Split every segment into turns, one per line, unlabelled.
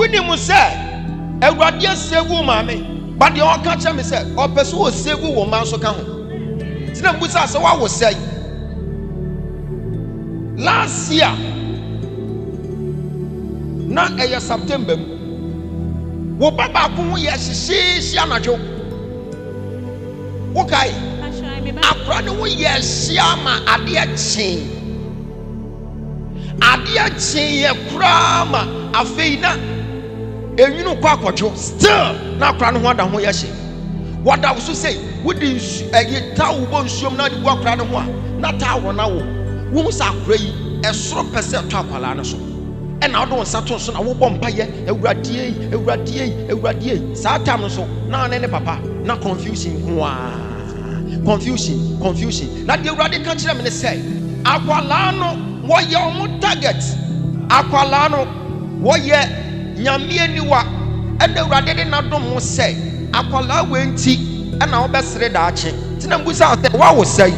Winnie Muse, a radia sevu mammy, but the all catcher me said, or pursue a sevu or mouse or count. Tina Busa, so I was saying last year, not a September. Wo baba kun yes she anajo. Okay. Akra ne wo yes ama ade achi. Ade achi ye kra ma afei na enwunu kwa akwojo still na akra ne ho ada ho yes. What I was say, wodi eye tawo bo nsuom na de wo akra ne ho a na tawo na wo. Wo sa akra yi esoro pese to akwala ne so. And I don't saturn so I will bomb by a radiate. Satam so now any papa, not confusion. Confusion. Not the radical chairman say, Aqualano, what your moon target? Aqualano, what ye Yamia Niwa, and the radical not don't say, Aquala went tea, and our best red arching. Tinambusa, what was say?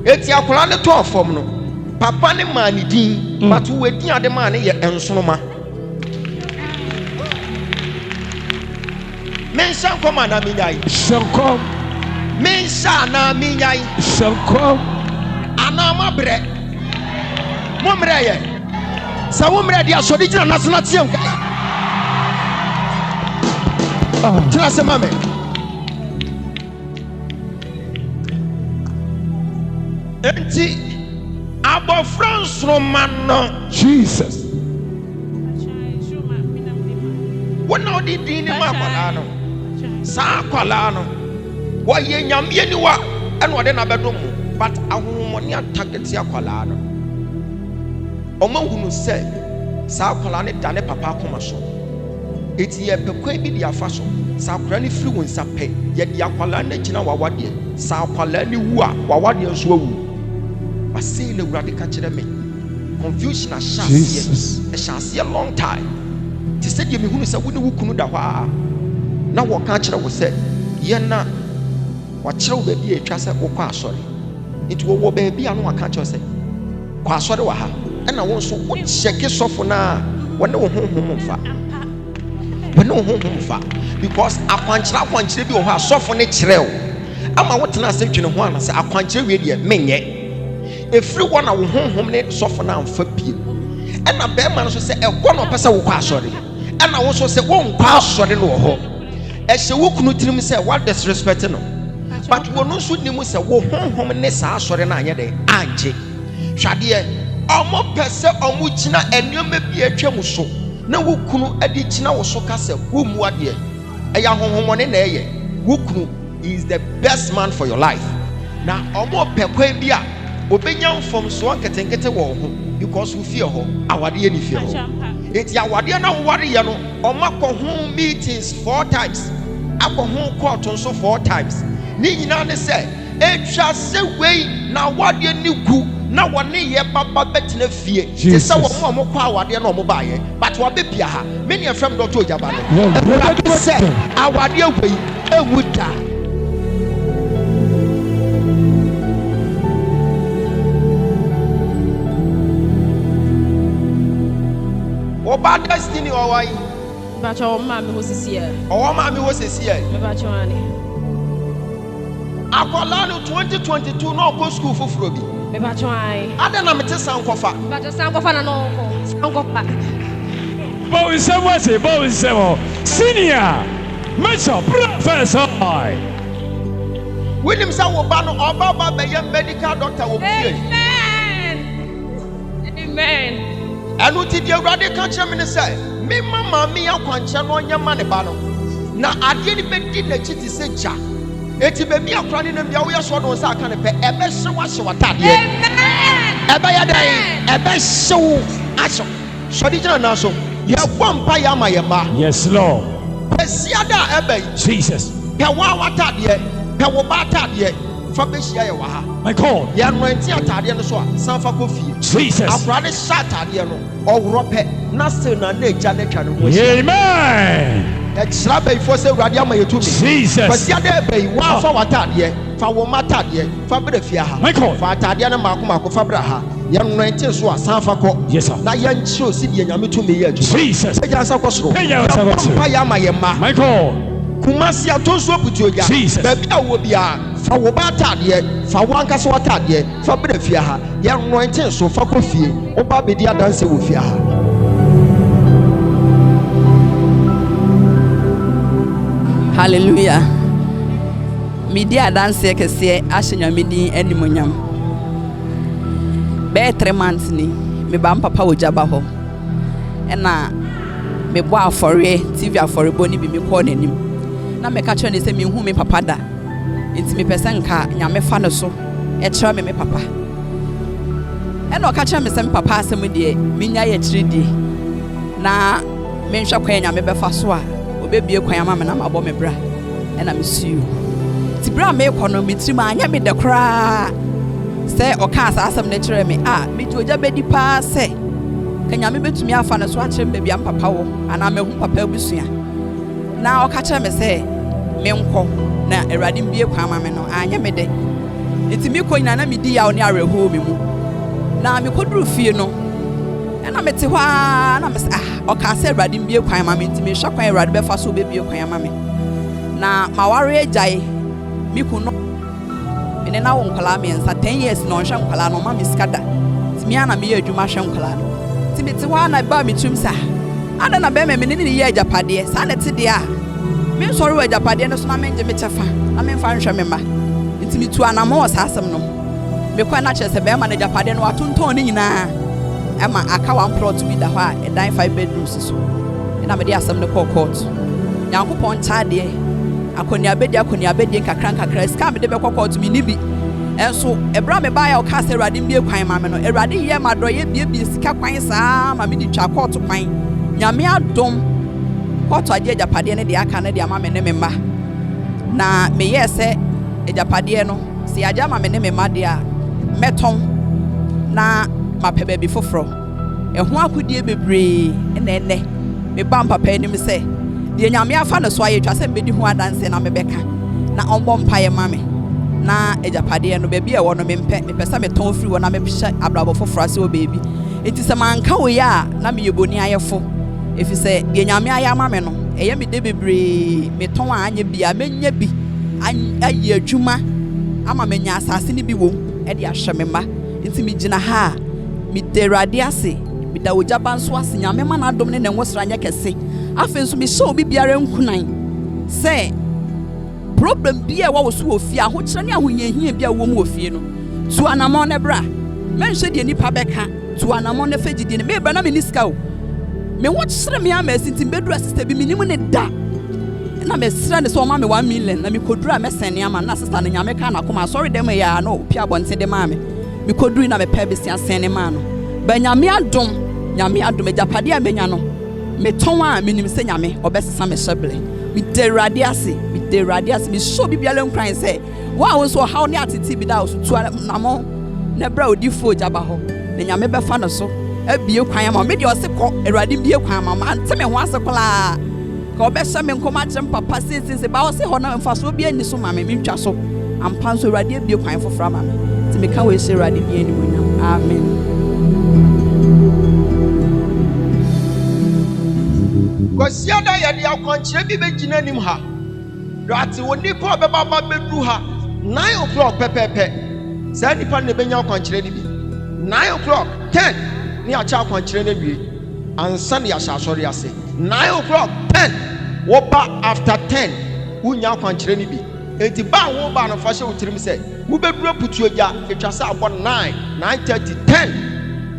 It's Aqualano to a formula. Papa ne mani din, but who were near the money yet and sonoma. Men shall come on a midnight. Shall come. Men shall na midnight. Shall come. Anama bread. Mumre. Sawumre, the Asodijan National Team. Trust a mammy. Empty. Abo France Romano Jesus. What now did Dini Macolano? Sa Colano. Why ye Yamianua and what in a bedroom, but a woman targets ya Colano. Omo said, Sa Colane Dane Papa Kumaso. It's ye pequebi dia faso, Sa Granny fluence a pay, yet Yaqualane China Wawadi, Sa Colani Wa, Wawadi and Swu. But say the radical me. Confusion a shall see a long time. To say you who is a window who couldn't now what catcher was said, Yena, what shall be a trust or sorry. It will be a no catcher say. Quaswada waha, and I want so what shake it off for now when no home far. When no home far, because I punch to be or soft on a trail. I'm what I say to no one, I say, I punch really a everyone I will home suffer now for people. And a bear man also say, a one person will pass sorry. And I also say, one pass sorry no home. As she would not tell me, say, what disrespect no. But one also knew say, wo home and Nessa sorry na yede, Angie. Shadia, almost person or muchina and you may be a chemuso. No wukunu edichina was so castle, whom what ye. A young home in there, Wukunu is the best man for your life. Now, almost per quabia. Obeying from Swan can get a wall because we fear her. Our dear fear. It's our dear no warrior or Mako home meetings 4 times. Ako home court also 4 times. Nina say, it shall say way now what you knew. Now one year, Papa betting a fear. It's our mom power, dear no mobile, but what be Pia. Many of them don't talk about it. Say, our dear way, a wood die. Oba destiny or why? But your mammy was a seer. Or mammy was a seer. About your honey. Aqualano 2022 no go school for Frobi. About your eye. I don't know me to sound coffee. But the sound of an uncle. Sound of back. Bowie someone say, Bowie Semo. Senior. Mitchell, Professor. William Sawabano or Baba, the young medical doctor will be here. Amen. And what did your radical chairman say? Me, mamma, me, I can't on your money battle. Now, I didn't even the chitty say, Jack. It's a me a crying and the other sort of kind of pay. A best so much of a tap. A by a day, a best so. So did you know so? You have one pie, my yama. Yes, Lord. Siada Abbey, Jesus. Kawawa tap yet, Kawaba tap yet. My God, young man, Tadian, San Facofi, Jesus, I've rather shot Tadiano or Rope, Nastin and Janet. Amen. It's Rabbi for say Radiama to Jesus. But Yadabe, one for what Tadia, for Matadie, Fabria, my God, for Tadiana Marco Fabraha, yan anointing so asanfa kɔ na yan show si de nyame to me yɛ
Jesus
ɛgya nsa kɔ soro
pa
ya ma yɛ ma
my God
Kumasi atonso butuoga baby a wo bia fa wo ba tade fa wo ankasa wo tade fa bra fie ha ya anointing so fa kɔ fie wo ba bedi adanse wo fie ha.
Hallelujah. Media dance kese ahenya medin animonyam. Be 3 months ni me ba papa ojaba ho. Na me bo afore TV afore bo ni bi me call nanim. Na me ka kire ne se me hu me papa da. Enti me pese nka nyame fa ne so e kire me papa. O ka kire me se me papa asem de me nya ye kire di. Na me nhwa kwa nyame be fa so a obebie kwan ama me na mabɔ me bra. Na me siu. Ti bra me kono me tiri ma anya me de kra. Se o ka asem ne kire me me ti oja bedi pa se. Ka nyame betumi afa ne so a kire me bia papa wo ana me hu papa abusua. Na o ka kire me se me nkɔ na Awurade mbie kwan ama me no anya me de. Enti me kɔ nyina na me di yawo ne areho me mu. Na me koduru fie no. Na me te hɔ na me se o ka se Awurade mbie kwan ama me enti me hwa kwan Awurade be fa so obebie kwan ama me. Na maware agyae me kuno ene na wo nkwala me nsa 10 years na onhwe nkwala no ma me skada timi ana me yɛ adwuma hwe nkwala no timi te hɔ na ba me tum sa ada na be me ne yɛ agapade sa na te de a me nsɔre wɔ agapade no so na me nge me kyɛfa na me mfa nhwɛ me ma ntimi tu anama wɔ sa asɛm no me kwa na kyerɛ sɛ be ma na agapade no atontɔn ne nyinaa ɛma aka one plot bi da hɔ a ɛdan 5 bedrooms so na me de asɛm no kɔ court Nyankopɔn kyade akonia bedi kakra ska me de be kokɔ to me ni bi enso ebra me ba ya o ka se Awurade mbie kwan ma me no Awurade ye ma do ye bie sika kwan saa ma me di twa court kwan nyame adom court agye japade ne de aka ne de ama me ne me ma na me ye se japade no se agya ma me ne me ma de a meton na ma pe ba bi foforo eho akodie bebre ene me ba papa enim se de nyame afa no so aye twa se mbedi ho adanse na mebeka na ombɔ mpaye ma me na ejapade no ba bi e wo no mepɛ sɛ meton firi wo na mehye abrabo foforo ase wo beebi enti sɛ manka wo ya na me yeboni ayefo efi sɛ de nyame aye ama me no eye me de bebre meton anya bia menya bi aye adwuma ama menya asase ni bi wo e de ahwe me ma enti me gina ha me de Awurade ase me da ojaba nso ase nyame ma na adom ne ne nwosra anya kɛse afen so me show bi biara nkunan say problem bi e wo so ofie aho kire ne ahonyehia bi a wo mu ofie no tu anamon ne bra men hwe de nipa beka tu anamon ne fagidi ne me bra na me niska o me wo kire me ama asintim bedura sister bi minim ne da na me sira ne so ma me 1 million na me kodura me sene ama na sister ne nyame ka na koma sorry dem ya no pia bonte de ma me koduru na me pa bi sia sene ma no ba nyame adom ejapade a menya no me ton a menim se nyame obesesa me sheble me de Awurade ase me so bibiale nkran se wa wo so how ne atiti bi da so tu namo na bra odifo jaba ho ne nyame befa no so abie kwan ama me de o se kɔ Awurade bie kwan ama ante me ho ase kola ka obesha me nkoma kyem papa se ba wo se ho na mfa so bi ani so ma me ntwa so ampa so Awurade bie kwan foforo ama me ti me ka we se Awurade bie ni wonyam amen.
Kwasiada ya de akwankyere bi begina nim ha. Rati woni pa beba bedru ha 9 o'clock pepepe. Sa nipa ne benya akwankyere ni bi. 9 o'clock 10 ni acha akwankyere na wie. Ansa ne ya sasori ase. 9 o'clock 10 wo ba after 10 unya akwankyere ni bi. Enti ba wo ba no fa hye utirim se wo bedru putuoja etwa sa abo 9 9:30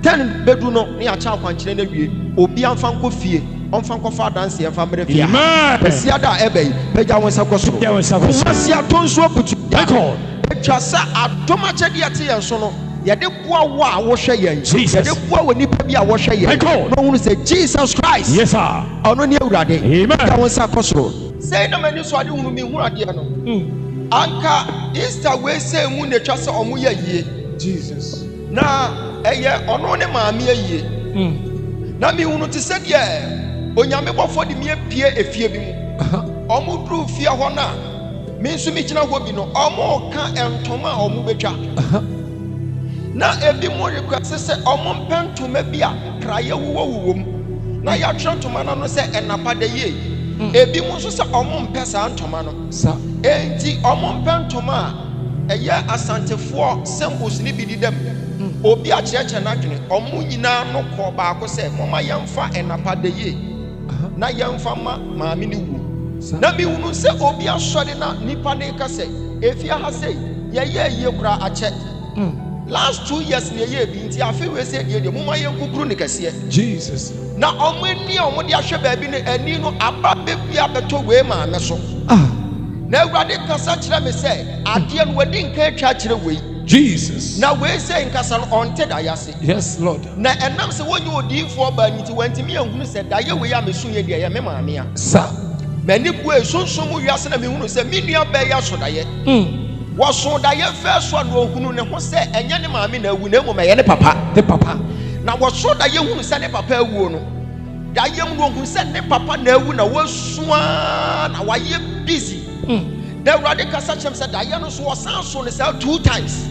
10 bedru no ni acha akwankyere na wie. Obi amfa nko fie on fan ko fa dance e fa mere fia Asiada ebe peja won sa kosoro Kumasi atonso putu etwa sa adoma chede ate yen so no ye de boa wo a wo hwe yen ye de boa wo nipa bi a wo hwe yen no hunu say Jesus Christ
yes sir
ono ni Awurade peja won sa kosoro say na mani so ade hunu mi hunu ade no anka Easter we say mu na etwa sa omo ye yie Jesus na eye ono ne maame yie na mi hunu ti se de onyame bofo de me pie efie bi mu omo dru fie ho na me nso mi kina ho bi no omo ka entoma omo betwa na ebi mo request say omo mpentuma bi a kraye wuwum na ya twentoma no say enapa de ye ebi mo so say omo mpesa ntoma no sa enti omo mpentuma eye asantefo symbols ni bi didam obi a cheche na dwene omo nyina no ko ba ko say mama yamfa enapa de ye na yamfa maami ni wu na mi wunu say obi asode na nipa ne ka say efia ha say ye kura ache last 2 years ne ye bi nti afi we say de mama ye kukuru ne kase Jesus na omo ni omo de ahwe ba bi ne ani no aba bebia beto we ma me so na Awurade kasa kire me say ade no wadi nka atwa kire we Jesus na we say nkasa no onte da yase yes Lord na enam se wonye odinfo ba nti wantimi ehunu se da ye we ya me so ye de ye me maame a sa mani bu esonson mu wiase na me hunu se me nua ba ya so da ye waso da ye fe so na ohunu ne ho se enye ne maame na awu na mu me ye ne papa na waso da ye hunu se ne papa awu no da ye mu ohunu se ne papa na awu na wasua na waye busy the Awurade kasa chem se da ye no so wasan so ne se 2 times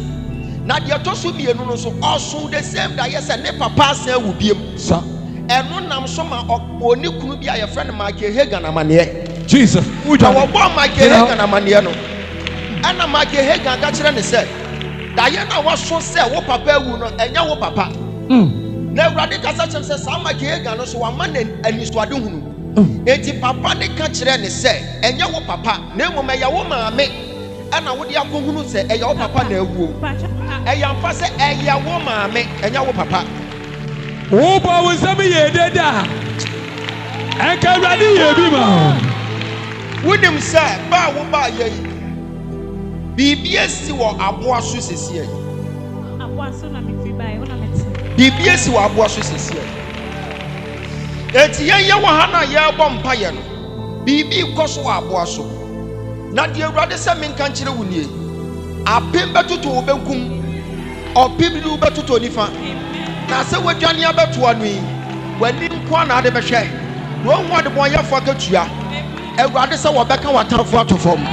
na de to so bienu no so also the same da ye se ne papa san awu biem sa eno nam so ma oni kunu bi aye friend ma ke hega na mane Jesus na wo bo ma ke hega na mane no ana ma ke hega ga kire ne se da ye na wo so se wo papa awu no enya wo papa na Awurade kasa chem se sa ma ke hega no so wa ma na anisuade hunu enti papa ne ka kire ne se enya wo papa na emu ya wo maame ana wo de akohunu se eya wo papa na awu eya mfa se eya wo maame enya wo papa wo ba wo se me ye deda enka Awurade ye bi ma wonim se ba wo ba ye bibia si wo aboa so sesie aboa so na me fi ba e ona meti bibia si wo aboa so sesie eti ye wo ha na ye bo mpa ye no bibi koso wo aboa so na de Awurade se me nka nkire wo nie apem betoto wo benkum opim du betoto nifa na se wadwane abeto anu yi wani nko na ade behwe wo hu de bon yefo akatua Awurade se wo beka watamfo atofom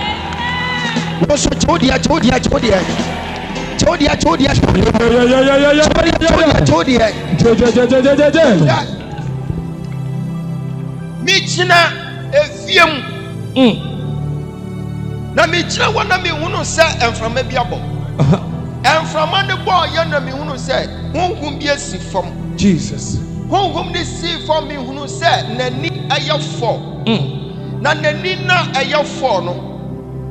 wo so chodia michina efiem na michina wana mi hunu se enframa bi abo enframa ne bo ye na mi hunu se honhom bi asi fam Jesus honhom ne si fam mi hunu se nani ayefo na nani na ayefo no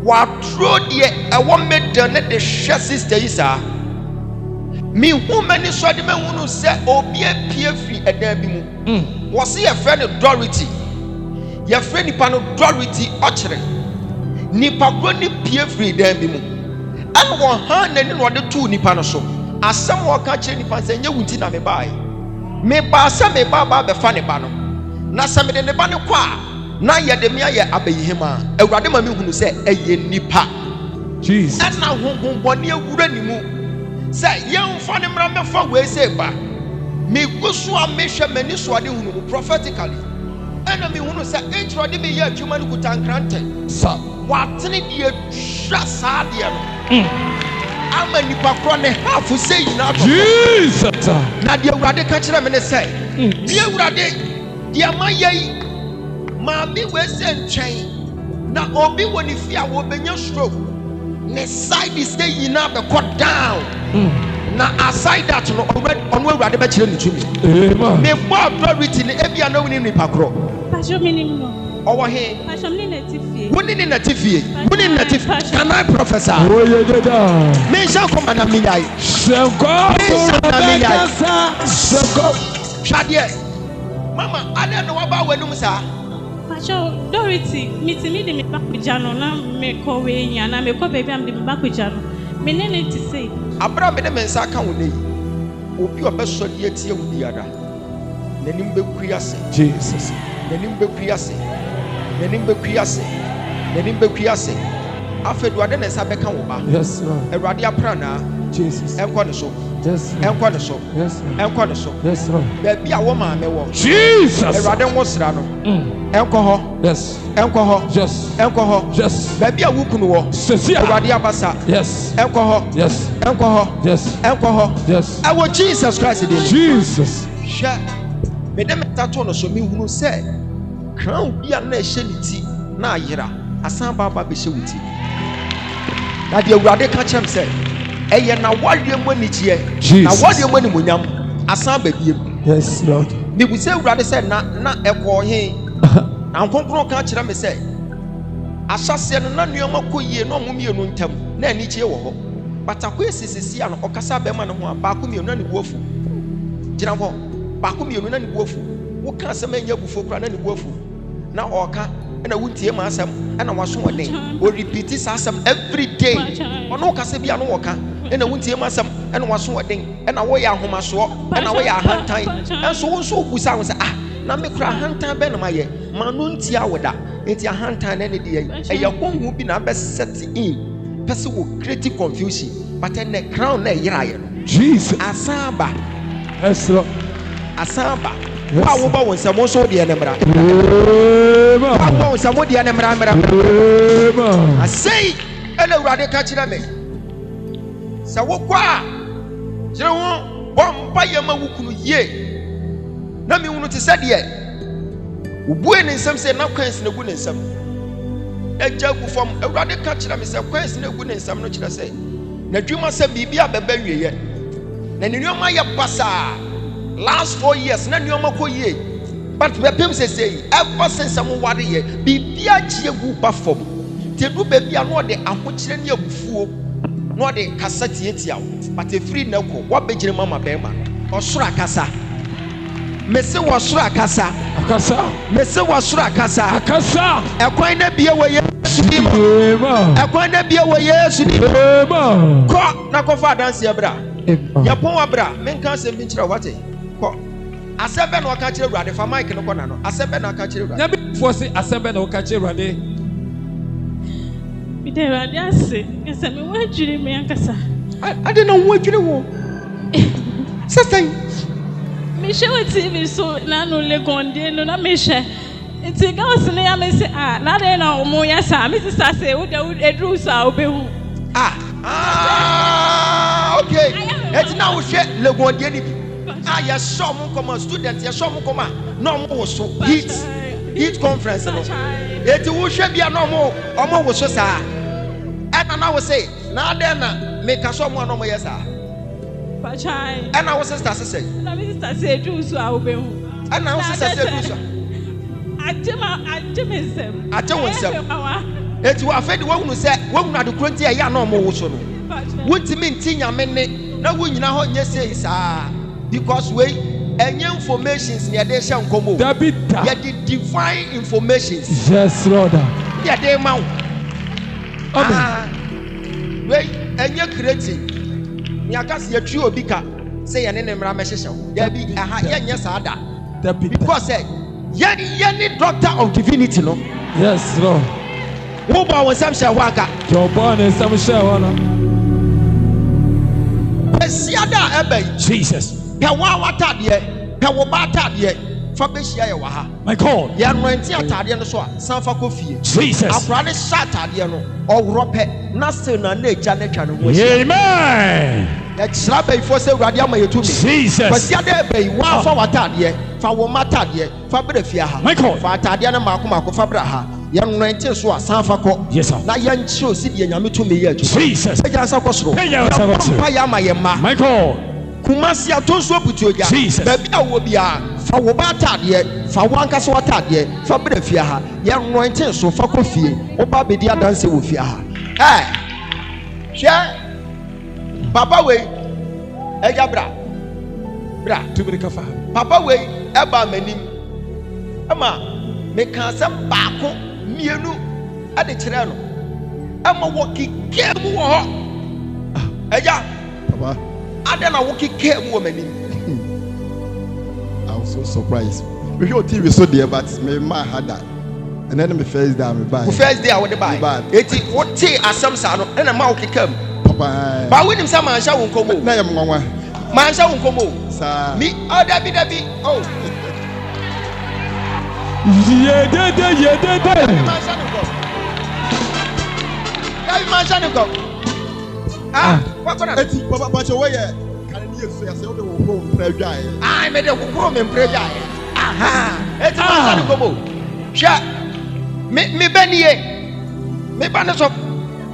wa tro de ewo medel ne de hwe sister yi sa mi hu mani so de me hunu se obi apie fri edan bi mu wo se ye friend Dorothy ye friend nipa no Dorothy ochire nipa gro ni pie fri edan bi mu an wo ha nani no de tu nipa no so asem wo ka kire nipa se nya wuti na me bae me ba se me ba be fa ne ba no na se me de ne ba ne kwa na ye de me aye abayihema Awurade ma me hunu se eye nipa Jesus ana honhom boni awura ni mu se ye mfa ne mra me fa we se ba me gusu a me hwe mani so ade hunu prophetically ana me hunu se enchro de me ye adwuma no kutankrante sa watene de atwa sa de no ama nipa kro ne half say na to Jesus na de Awurade ka kire me ne se de Awurade de amaye ma bi we se ntwen na obi woni fi a wo benya stroke ne side is dey yina be cut down na aside that no onu Awurade be kire ni tumi amen me for authority ni ebia na woni nipa kro pastor minim no owo he pastor mi na tifie woni ni na tifie can I prophesy oh yeah dada me sha come na me yai shenko shadie mama ade no wa ba wanum sa pastor Dorothy mitimi de me bakuja no na me ko we nya na me ko baby am de me bakuja no me nene ti say abra me de me nsa ka woni obi obeso de atie wudi ada nanim be kuiase Jesus nanim be kuiase afedu ade na nsa be ka wo ba yes Lord Awurade aprana Jesus enko ne so yes enko ne so yes enko ne so yes Lord be bia wo ma me wo Jesus Awurade wo sra no Alcohol.
Yes.
Alcohol.
Yes.
Alcohol.
Yes.
Baby a wukuno.
Seer.
Abasa.
Yes.
Alcohol.
Yes.
Alcohol.
Yes.
Alcohol.
Yes.
Our Jesus Christ.
Jesus.
Share. Madam Tatono so me who say crown be a nationity na yera asan baba be shewuti. Na de awurade ka kyerem say eye na wadie mani kie na wadie mani munyam asan ba biem.
Yes, Lord.
Me bu say awurade say na ekọ he na nkonkron ka kyerem say ahyase no na nuoma koyie na omumienu ntam na ani kie wo ho batako esisisi ano okasa be ma no ho ba ko mienu na ne buafu gina ho ba ko mienu na ne buafu wo ka asem anya bufo kra na ne buafu na oka na wuntie ma asem na waso woden o repeat sa asem every day ono kasa bia no woka na wuntie ma asem na waso woden na wo ya ahomaso na wo ya ahantan enso wo so busa wo say na me kra ahantan be na maye ma no ntia woda enti ahantan na ne de eya konhu bi na be set in person will create confusion but then the crown na yiraye no
Jesus
asamba
yes Lord
asamba wa wo ba won samo so de na mra
wa
wo samo de na mra asai ele urade ka kire me sa wo kwa kire wo bomba yema wukunu ye na mi wunu te sade ubue ne nsam se na kwans na gu ne nsam eja gu fam awurade ka kire me se kwans na gu ne nsam no kire se na dwuma se bibia beba wieye na ne nyoma ye basa last 4 years na nyoma ko ye but bepem se ever since am ware ye bibia gie gu ba fam te du bebia no de ahokire ne abufuo no de kasa tietia but e free na ko wa begire mama bema osura kasa mese wasura akasa mese wasura akasa ekwan na bia wo Yesu dim ekwan na bia wo Yesu dim ko na ko fa dance ebra ya pon abra men kan se mi kira wate ko asebe na waka kire urade fa mic no ko na no asebe na waka kire urade
ya bi fo se asebe na waka kire urade
bi de urade ase ese me wadwiri me akasa
ade na wo adwiri wo sesai
Misha TV so na no legonde no na misha nti gawas ne ya me se na de na omo ya sa me sister say wo de edru sa obehu
okay eti na wo hwe legonde ni ya show mo come student ya show mo come na omo wo so heat conference no eti wo hwe bia na omo wo so sa na wo say na de na me ka show mo na omo ya sa
Pachai.
And our sister say.
Na me sister say do so a obehu.
And our sister say do so.
Ajemesem.
Eti wa afedi wo hunu say wo hunu adekronti ya na omo wo so no. Wontimi ntinya menne na wo nyina ho nye say saa because we enye informations ne dey share nkomo. Ya the divine informations.
Yes Lord.
Ya dey ma wo. We enye creative. Ni akasi ya trio bika say ya ne mra mehyehyɛ ya bi aha ya nya saada because ya ni doctor of divinity no
yes Lord
wo ba won sam hye waka
your born in sam hye wono
esiada ebe
Jesus
ka wa watade ka wo ba tade fa be hia ya wa ha
my God
ya anointi atade no so a san fa ko fie
Jesus
akura ne hye atade no ɔworo na se na eja ne twa no ho
amen
ya kyerɛ bɛyifo sɛ awurade ama yɛtumi
Jesus
kwasiada bɛyi wa fa watadeɛ fa wo matadeɛ fa bere fia ha fa atadeɛ no maako fa bere ha yɛn nante so a san fa kɔ na yɛn kyerɛ osi deɛ nyame tumi yɛ adwuma
Jesus
ɛgya nsa kɔ soro pa yɛ ama yɛn ma
my God
Kumasi atonso butu ogya baabi a wo bia fa wo ba atadeɛ fa wo ankasa watadeɛ fa bere fia ha yɛn nante so fa kɔ fie wo ba bedi adanse wo fia ha hwɛ papa we eja bra
tubiri kafa
papa we eba manim ama me kan se baako mienu ade kire no ama wo kikemu wo ho eja
papa
ade na wo kikemu wo manim
I was so surprised we hear TV so there but me ma had that and then me first day me buy
first day I would buy eti what say asem sa no na ma wo kikam
papa
ba we nim sa man sha wo nkomo
na yem nwanwa
man sha wo nkomo
sa
mi oda bi oh What on
Eti papa chowe ye. Can you say say the wo prayer dry?
I made a woman in prayer. Aha. Eti man go bo. Sha. Me benie. Me banaso.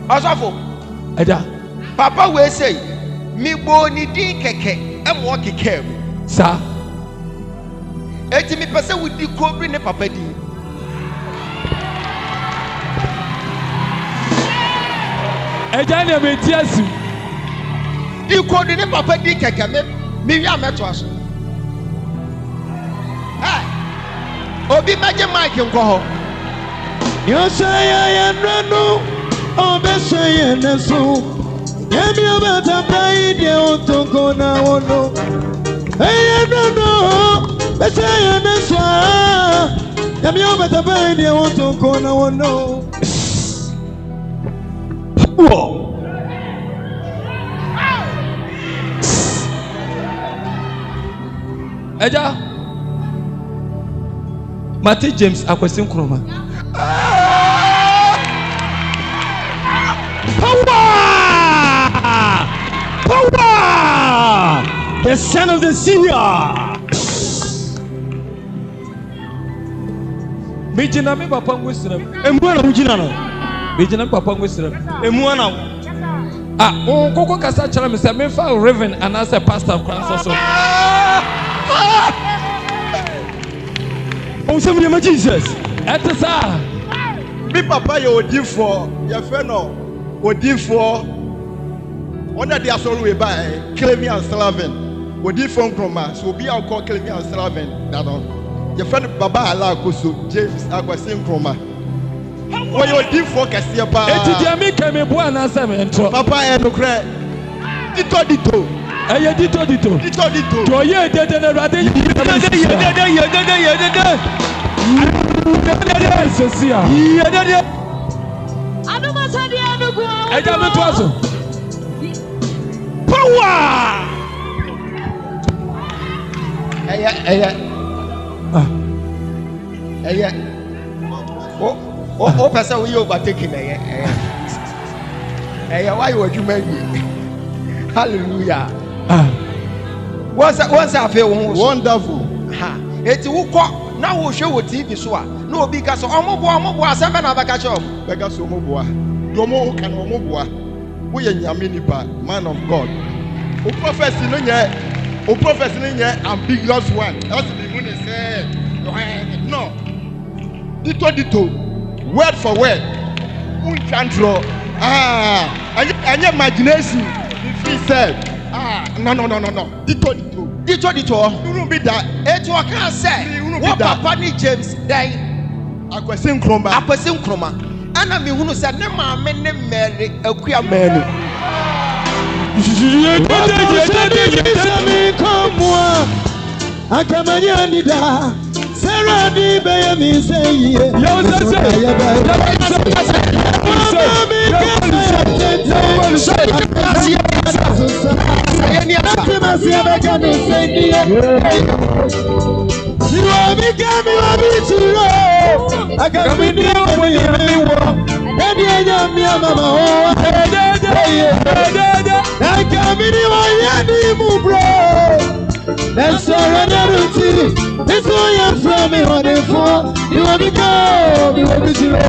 Asafo.
Eja.
Papa we say me bo ni din keke em wo keke mu.
Sa.
Eti me pese we di kobri ne papa di.
Eja ne me tiasu.
Di kobri ne papa di keke me wi ameto aso. Obi maje mic nko ho.
You say I am no, oh, best say and so. Yemi obata pay de otongo na wono. Hey, no, best say and so. Yemi obata pay de otongo na wono. Whoa.
Eja. Mate James akwasin kroma.
Power! The son of the Seer.
Bijina me papa ngwesrem.
Embuana ujina no.
Bijina papa ngwesrem.
Emuana.
Koko kasa chala me say me fa reverend and as a pastor of Christ so.
Oh, some of Jesus.
Etesa.
Me papa ye odi for your friend no. Odi for under the asoro we buy claiming and serving. Odi for Nkrumah. So be our call claiming and serving. That on. Your friend Baba Ala Koso James Agwasi Nkrumah. Oh, you odi for kasiya pa.
Eti dia me keme bo anasa me ntro.
Papa e no kre. Dito.
Eye dito. To ye dede na rade. Ye Sesia. Eja me to aso.
Power!
Oh, person we overtaking why you adwuma yi. Hallelujah. Once I feel
Wonderful.
ha. Eti wo kọ na wo hwe wo TV so a na obi ka so omobo asem na baka cho.
Bega so omoboa. Yomo kan omoboa. Wo ye nyame nipa, man of God. O prophecy no nye ambiguous one. That's the moon say. No. Dito. Word for word. Unchantro. And imagination. If he said, no. Dito.
You
Be that.
Eto kan say. What papa ni James dai.
Akwasin Nkrumah.
Ana me hunu say ne maame ne Mary akua manu.
Sarah di be mi say ye. That's another thing. This boy I'm from me on the phone. You want me go? You want me to roll?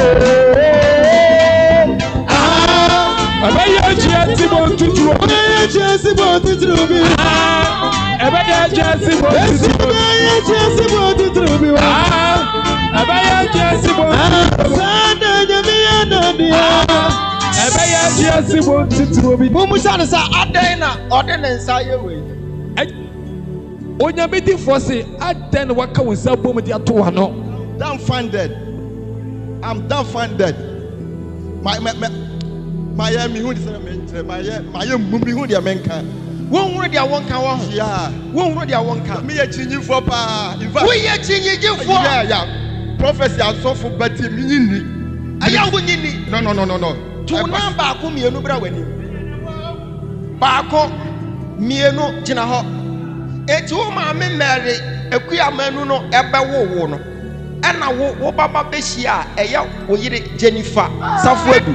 I bet you just want to throw me. I just want to throw me. I bet you just want to throw me. I bet you just want to throw me.
Mumusana sa adena ordinance ayewe.
Onyamidi for say aden waka wonsa bom di ato ano.
Dumbfounded. I'm dumbfounded. My who is my mumbi who they menka.
Won won dia won kan wo ho.
Yeah.
Won won dia won kan.
Me ye chinyi for pa. In fact.
We ye chinyi for.
Yeah. Prophecy and so for better me.
Aya wo nyini.
No.
To na ba ko mienu bra wani. Ba ko mienu gina ho. Eti wo ma me Mary akua manu no ebe wo no. ɛna wo baba bɛhyia a ɛyɛ wo yere Jennifer Safuadu.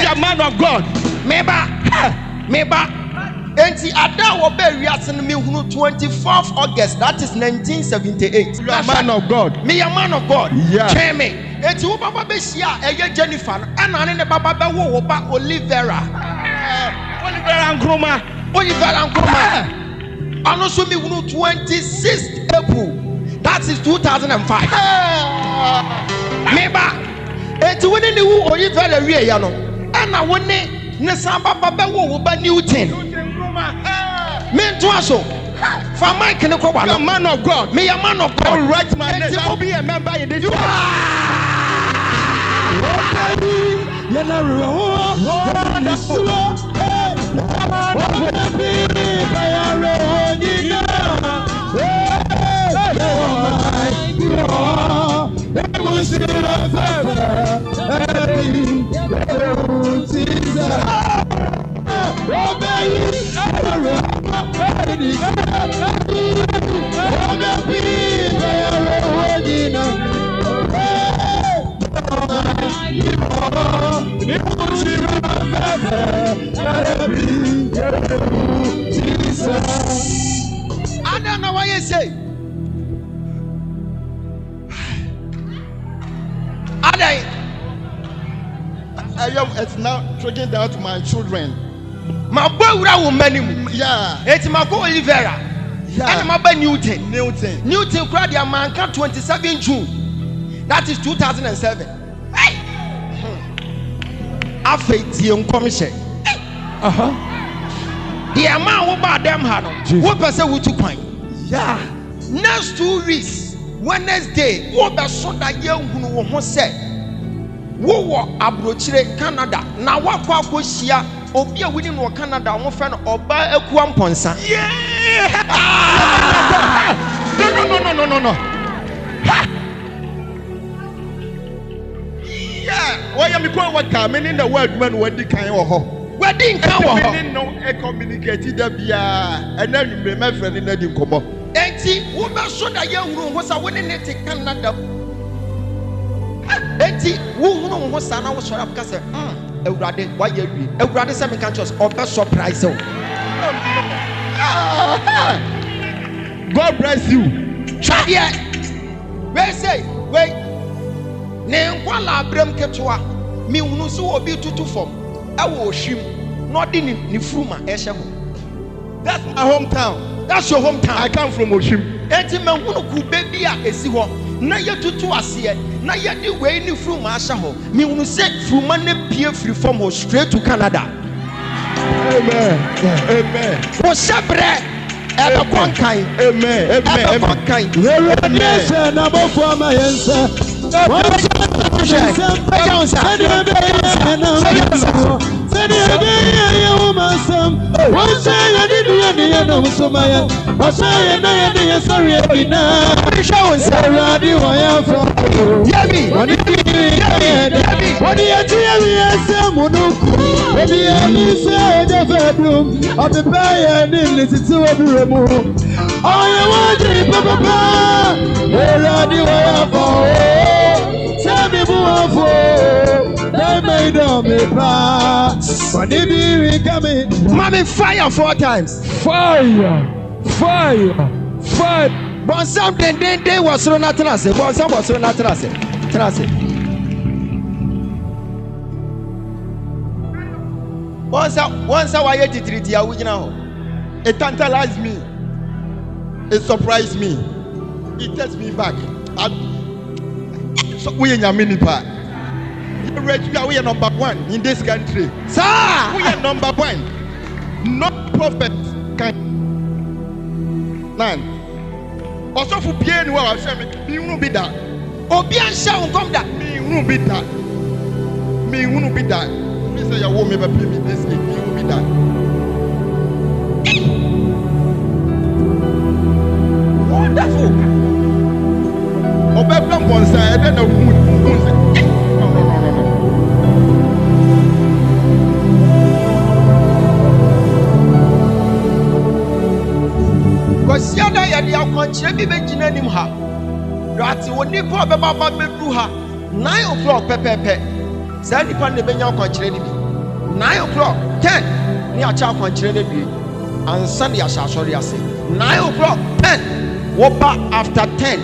You are man of God.
Meba. Enti ada wo be wiase no mehunu 24th August, that is 1978.
You are man of God.
Me a man of God.
Yeah.
Tell me. Enti wo baba bɛhyia a ɛyɛ Jennifer no ɛna ne baba bɛwo wo ba Olivera. Olivera Nkrumah. Ano so mehunu 26th April. That is 2005. Meba. Enti wo ne wu Olivera wie ya no. Ɛna wo ne samba baba wo ba Newton. Men to us, for my can a man of God. Me a man of God. I'll write my name. I'll be a member in this. I don't know what you say.
It's now trickling down to my children.
My boy will many.
Yeah.
It's my boy Olivera.
Yeah.
And my boy Newton.
Newton
cried your man 27 June. That is 2007. After the commission. The amount of bad them had. What person would you find? Yeah. Next 2 weeks, Wednesday, what person that young who said, wo wo abrochire Canada na wakwa akohia obi a wini no Canada wo fe no oba akua mponsa. No.
Yeah, why am I going what come in the word man when the kind of ho.
Wedding kan wo ho.
No e communicate da bia and then you remember friend na di nkomo.
Enti wo be so da ye huru ho sa woni ne te Canada. Enti wo hunu ho sa na wo sori apka se Ewurade wa ye wi Ewurade se me kan chos obe surprise o.
God bless you.
Try here. We say wait ne nkwala abrem ketwa mi hunu so obi tutu fom e wo hwim no de ni fruma e hye ho.
That's my hometown.
That's your hometown.
I come from Oshim.
Enti me hunu ku baby a esi ho na ye tutu ase na ye di we ni fruma a hye ho mi hunu se fruma ne pie free from ho straight to Canada.
Amen.
Wo shebre ebe konkan.
Amen.
Konkan. Mommy, fire 4 times.
Fire.
But something they was so not trust. But some was so not trust. Once I why you treat you now.
It tantalized me. It surprised me. It takes me back. So we in your mini part. We are number 1 in this country.
Sir,
we are number 1. No prophet can. None. Also for Pierre, you are saying, you won't be that.
Obian shall come that.
Me won't be that. Me won't be that. Me say you won't ever pay me this week. Me won't be that.
Wonderful.
Obey one side, then a wound. No.
Because the other year, they are contributing to him. Rati onipa obeba medu ha 9 o'clock pepepe. Say nipa ne benya kwankyere ni bi. 9 o'clock 10 ni acha kwankyere ne bi. Ansa ne asasori ase. 9 o'clock 10 woba after 10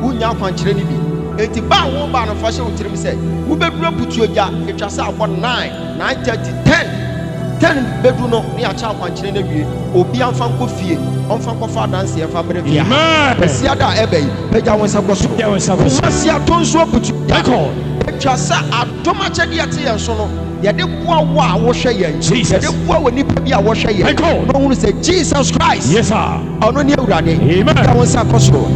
unya kwankyere ni bi. Enti ba wo ba no fa hye wotirim say wo beduro putuoja etwa say akọ 9 9:30 10 bedu no ni acha kwankyere ne bi. Obi amfa nkọ fie onfa nkọ fa dance e fa bere fie. Pesia da ebe yi peja won sakoso. Pesia tonso putuoja. Etwa say adoma chede yate yen so no yede boa wo a wo hwe yen. Yede boa wo nipa bi a wo hwe yen. No hunu say Jesus Christ.
Yes sir.
Ono ni awurade. Peja won sakoso.